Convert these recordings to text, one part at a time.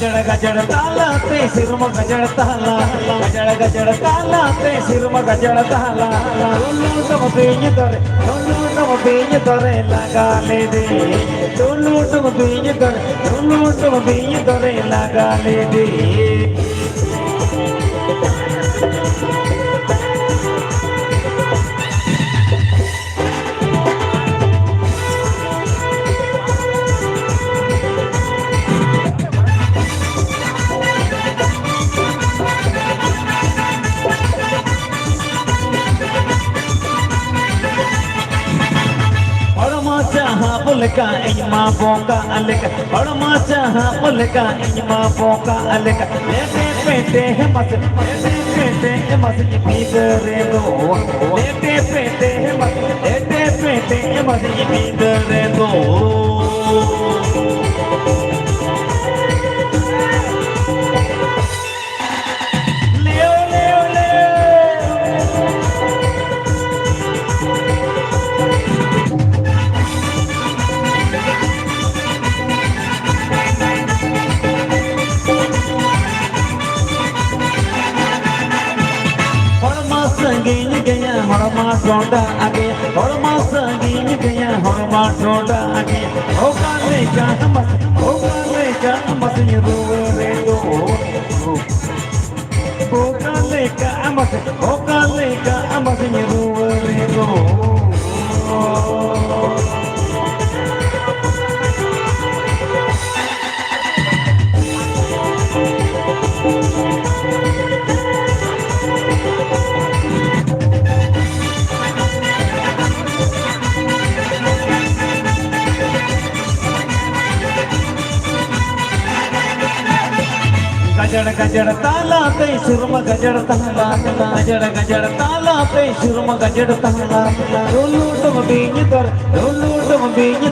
गजड़ ताला ते सिरम गजड़ ताला गजड़ ताला ते सिरम गजड़ ताला दोनों तुम बीज तोरे लगा ले दे दोनों तुम बीज तोरे लगा ले दे Polka inma bonga alika Ormacha polka inma bonga alika Pete mas bidare do pete mas bidare do Horma sonda age horma sangin gaya horma sonda age okale ka mas yurure do okale ka mas yurure do गजड़ ताला पे सुरम गजड़ ताला गजड़ ताला पे सुरम गजड़ ताला दोनों तुम बीज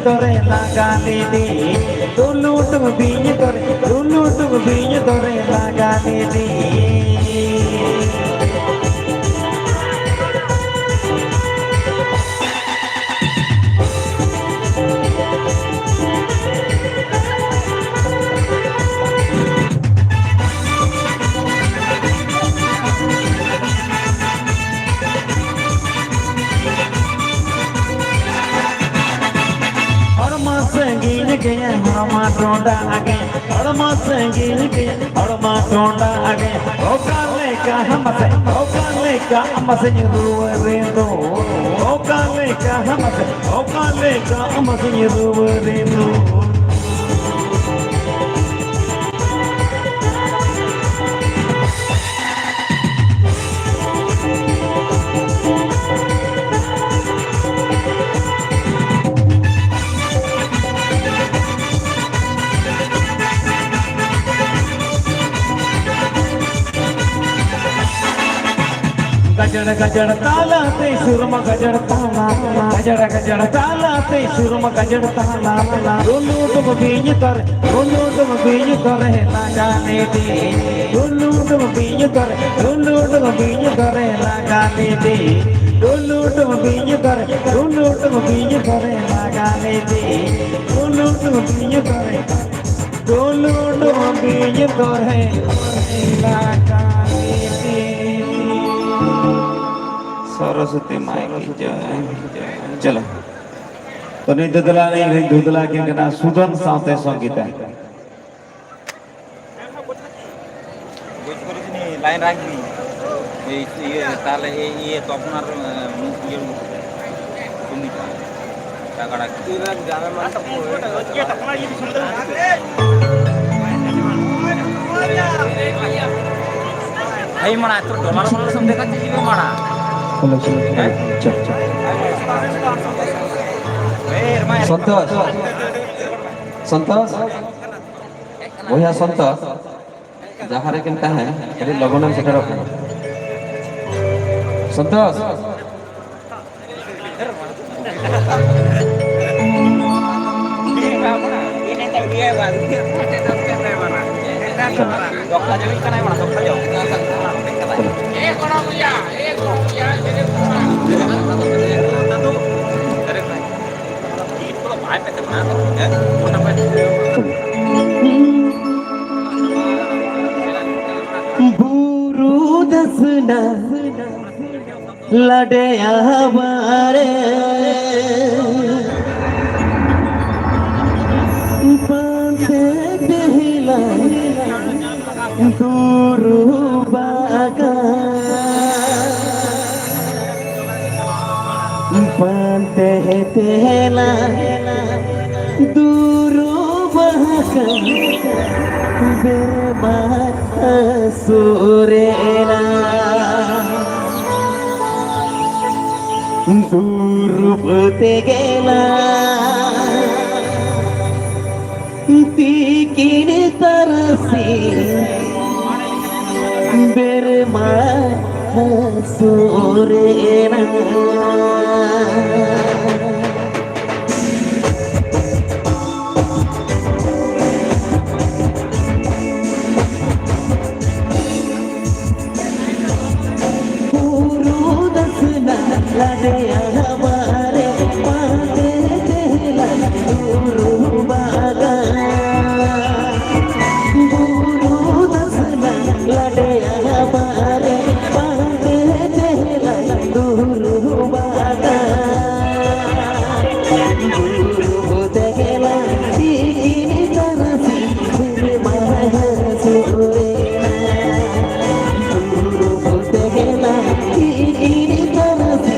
तोरे लगा ले दे दोनों तुम बीज तोरे लगा ले दे horma sonda age horma sangin gaya horma sonda age okale ka mas yurure do okale ka mas yurure do गजड़ ताला ते सुरम गजड़ ताला ते सुरम गजड़ ताला दोनों तुम बीज तोरे लगा ले दे दोनों तुम बीज तोरे लगा ले दे दोनों तुम बीज तोरे लगा ले दे दोनों तुम बीज तोरे लगा ले दे सरस्वती माई की जय चलो तो नहीं दुदला के ना सुदन साथे संगीत है লাইন রাখবি এই তাহলে এই তো আপনার টাকাটা কি গ্রামের ভাই মানা তোর ডলার মানা সব দেখাচ্ছিস কি মানা संतोष भैया संतोष जहाँ रे केनता है अरे लगन से करो संतोष लड़े हमारे बांधे दिला दूर बागा बांधे दिला दूर बागा सुरेला दूर होते गेला तीकीन तरसी बेरमा सुरेला लड़े हमारे बांधे दिला दूर बागा गुरु दसना लड़े हमारे बांधे दिला दूर बागा गुरु देला तीन तरसी फिर महसूरे गुरु देला तीन तरसी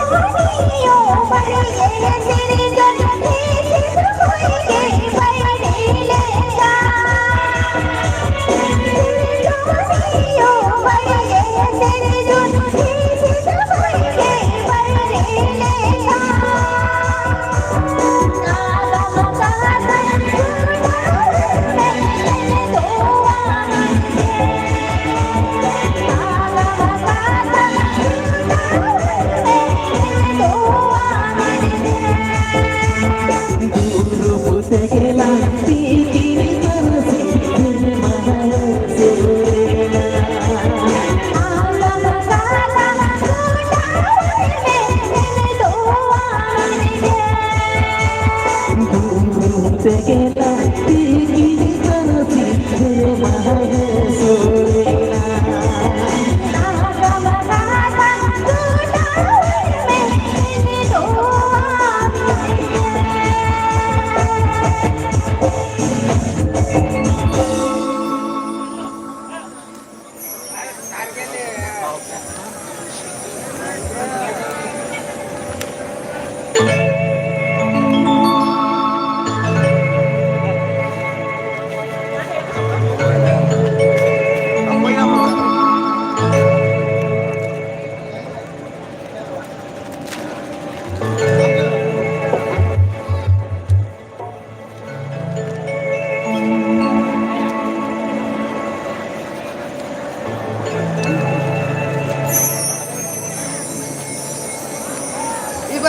Thank you.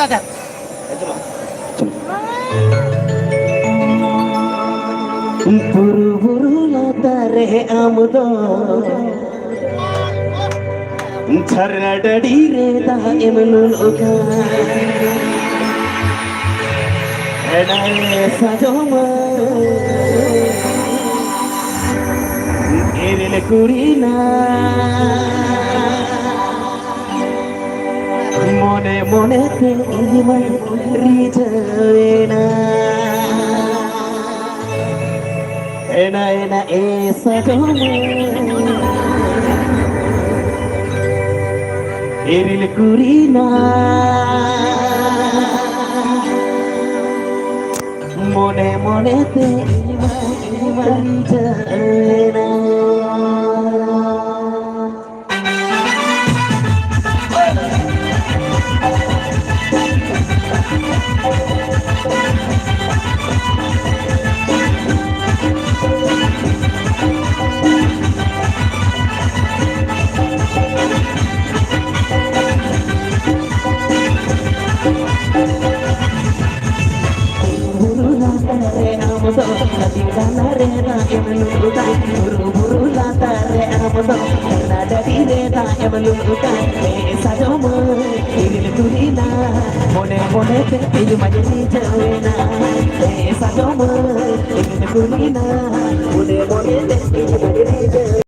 আচ্ছা buru buru latare amdo Tharadi reda emlul uka Edae sajoma Eril kurina Mone mone te ilman rijena Ena ena sajoma Eril kurina Mone mone te ilman rijena Buru latare amdo Tharadi reda emlul uka sajoma Eril kurina Mone mone te ilman rijena sajoma Eril kurina Mone mone te ilman rijena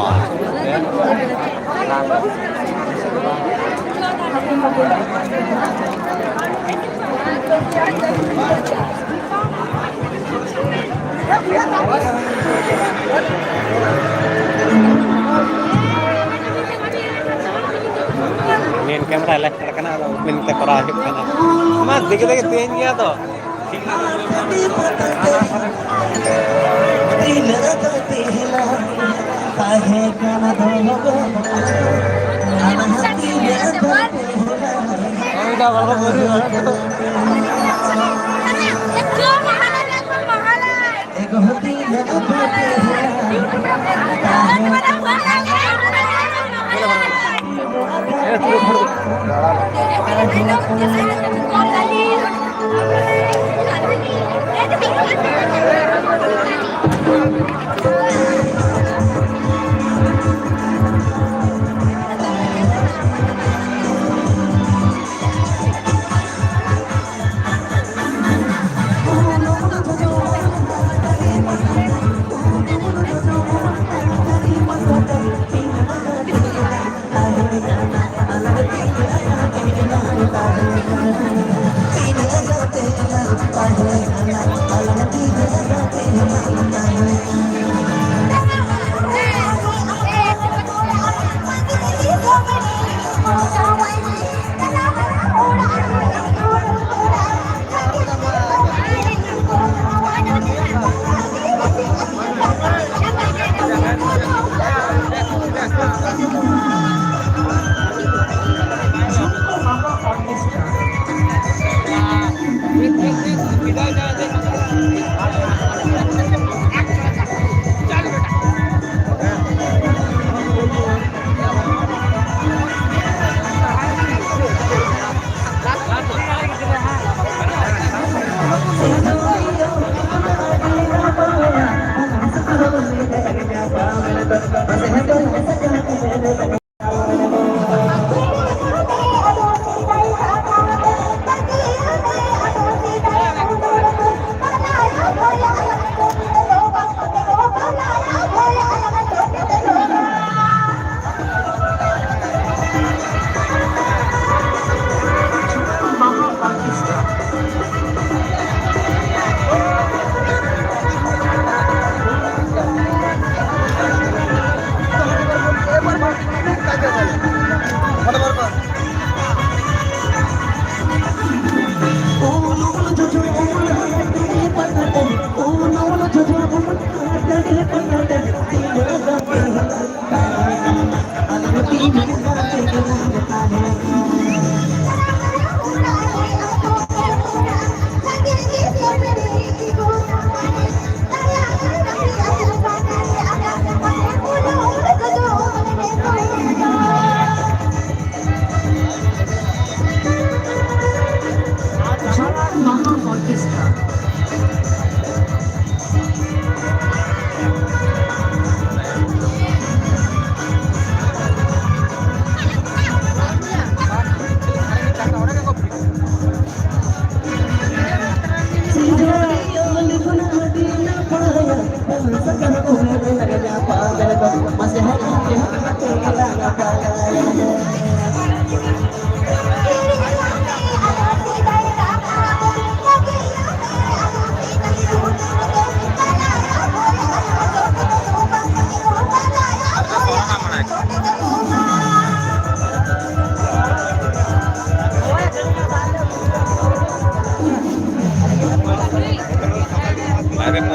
Main camera lah, karena ada main kamera itu kan. Mas, dikit-dikit tinggi tuh.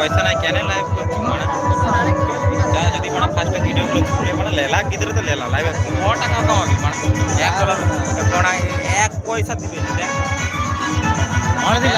पैसा ना क्या नहीं live जा जदी बड़ा fast video लोग लेला किधर तो लेला लाइव बहुत टाका कम अभी एक डॉलर बड़ा एक पैसा दिबे दे ऑलरेडी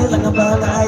Lang ba